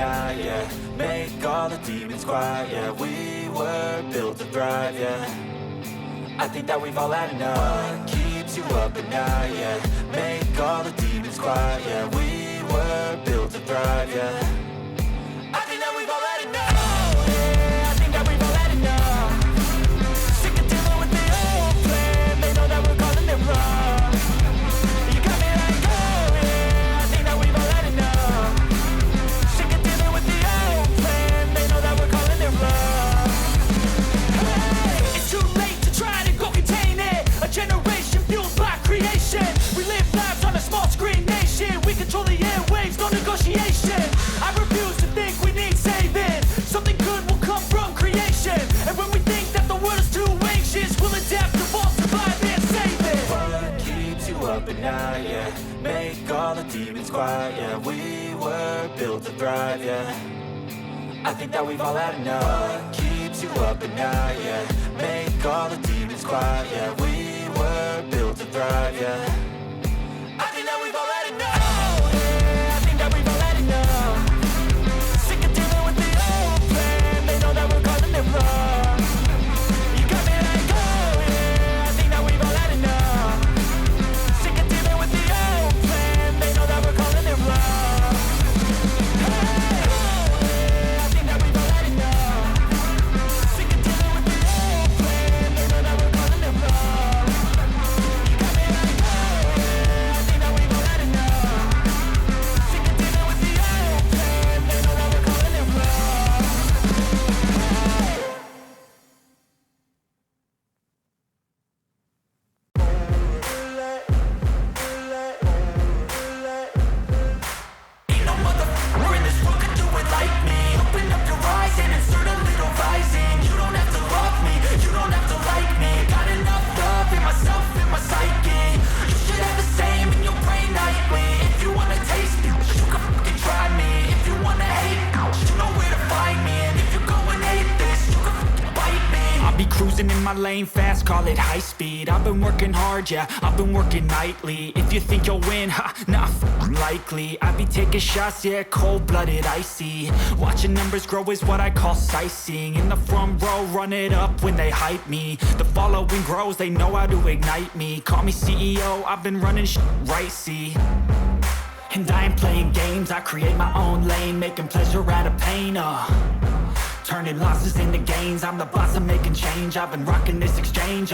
night, yeah. Make all the demons quiet, yeah. We were built to thrive, yeah. I think that we've all had enough. What keeps you up at night, yeah. Make all the demons quiet, yeah. We were built to thrive, yeah. I think that we've all had enough. Oh, yeah, I think that we've all had enough. Sick of dealing with the old plan. They know that we're calling it wrong. You got me like, oh, yeah, I think that we've all had enough. Sick of dealing with the old plan. They know that we're calling it wrong. Hey, it's too late to try to go contain it. A generation fueled by creation. We live lives on a small screen nation. We control the airwaves, no negotiation. I refuse to think we need saving. Something good will come from creation. And when we think that the world is too anxious, we'll adapt, evolve, survive, and save it. What keeps you up at night, yeah. Make all the demons quiet, yeah. We were built to thrive, yeah. I think that we've all had enough. What keeps you up at night, yeah. Make all the demons quiet, yeah. We were built to thrive, yeah. I think that we've all had enough. Oh, yeah, I think that we've all had enough. Sick of dealing with the old plan. They know that we're calling it wrong. You got me like, oh, yeah, I think that we've all had enough. Sick of dealing with the old plan. They know that we're calling it wrong. Hey, oh, yeah, I think that we've all had enough. Sick of dealing with the old plan. They know that we're calling it wrong. You got me like, oh, yeah, I think that we've all had enough. Sick of dealing with the old plan. They know that we're calling it wrong. Ain't no motherfucker in this world could do it like me. Open up your eyes and insert a little rising. You don't have to love me, you don't have to like me. Got enough love in myself, in my psyche. You should have the same in your brain nightly. If you wanna taste me, you can fucking try me. If you wanna hate, you know where to find me. And if you go and hate this, you can fucking bite me. I'll be cruising in my lane fast, call it high speed. I've been working hard, yeah, I've been working nightly. If you think you'll win, ha, nah, likely. I be taking shots, yeah, cold-blooded, icy. Watching numbers grow is what I call sightseeing. In the front row, run it up when they hype me. The following grows, they know how to ignite me. Call me CEO, I've been running shit right, see. And I ain't playing games, I create my own lane. Making pleasure out of pain, turning losses into gains. I'm the boss, I'm making change. I've been rocking this exchange,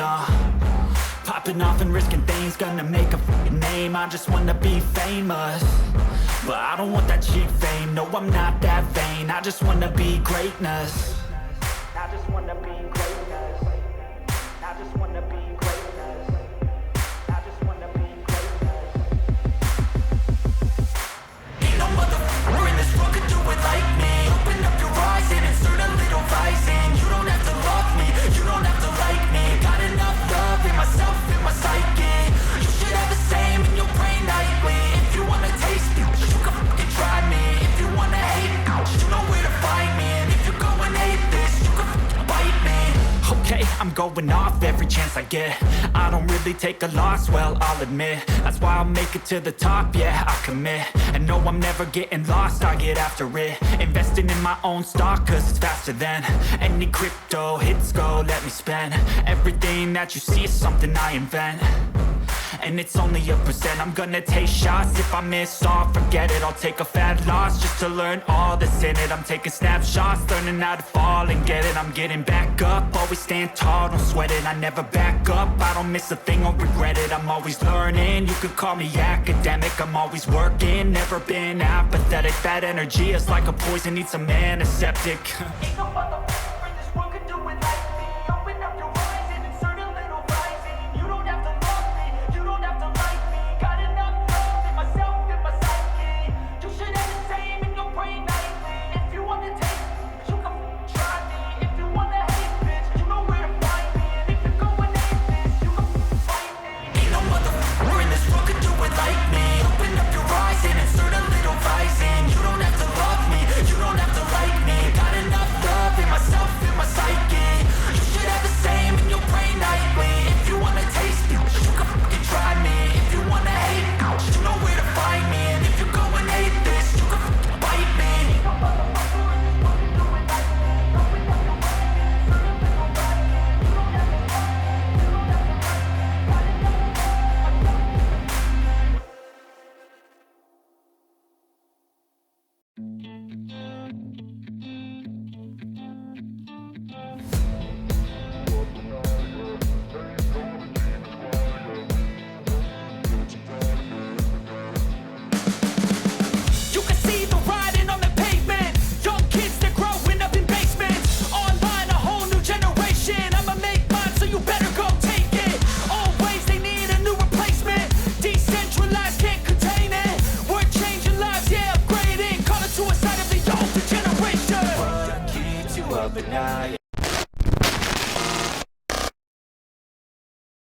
popping off and risking things. Gonna make a f***ing name. I just wanna be famous, but I don't want that cheap fame. No, I'm not that vain. I just wanna be greatness. I just wanna be greatness. I just wanna be greatness. I just wanna be greatness. Ain't no motherfucker in this world could do it like me. Open up your eyes and insert a little rising. You don't have to love me, you don't have to like me. Got enough love in myself, in my psyche. You should have the same in your brain nightly. If you wanna taste me, you can fucking try me. If you wanna hate, you know where to find me. And if you go and hate this, you can fucking bite me. Okay, I'm going off every chance I get. I don't really take a loss, well, I'll admit. That's why I'll make it to the top, yeah, I commit. And no, I'm never getting lost, I get after it. Investing in my own stock, cause it's faster than any crypto hits go, let me spend. Everything that you see is something I invent, and it's only a percent. I'm gonna take shots, if I miss all, forget it. I'll take a fat loss just to learn all that's in it. I'm taking snapshots, learning how to fall and get it. I'm getting back up, always stand tall, don't sweat it. I never back up, I don't miss a thing or regret it. I'm always learning, you could call me academic. I'm always working, never been apathetic. That energy is like a poison, needs some antiseptic. Ain't no motherfucker in this world could do it like me. Open up your eyes and insert a little rising. You don't have to love me, you don't have to like me. Got enough love in myself, in my psyche. You should have the same in your brain nightly. If you wanna taste me, you can try me. If you wanna hate, bitch, you know where to find me. And if you go and hate this, you can fight me. Ain't no motherfucker in this world could do it like me. Open up your eyes and insert a little rising. You don't have to love me, you don't have to like me. Got enough love in myself. You can see the writing on the pavement. Young kids, they're growing up in basements. Online, a whole new generation. I'ma make mine, so you better go take it. Always, they need a new replacement. Decentralized, can't contain it. We're changing lives, yeah, upgrading. Call it suicide of the older generation. What keeps you up at night?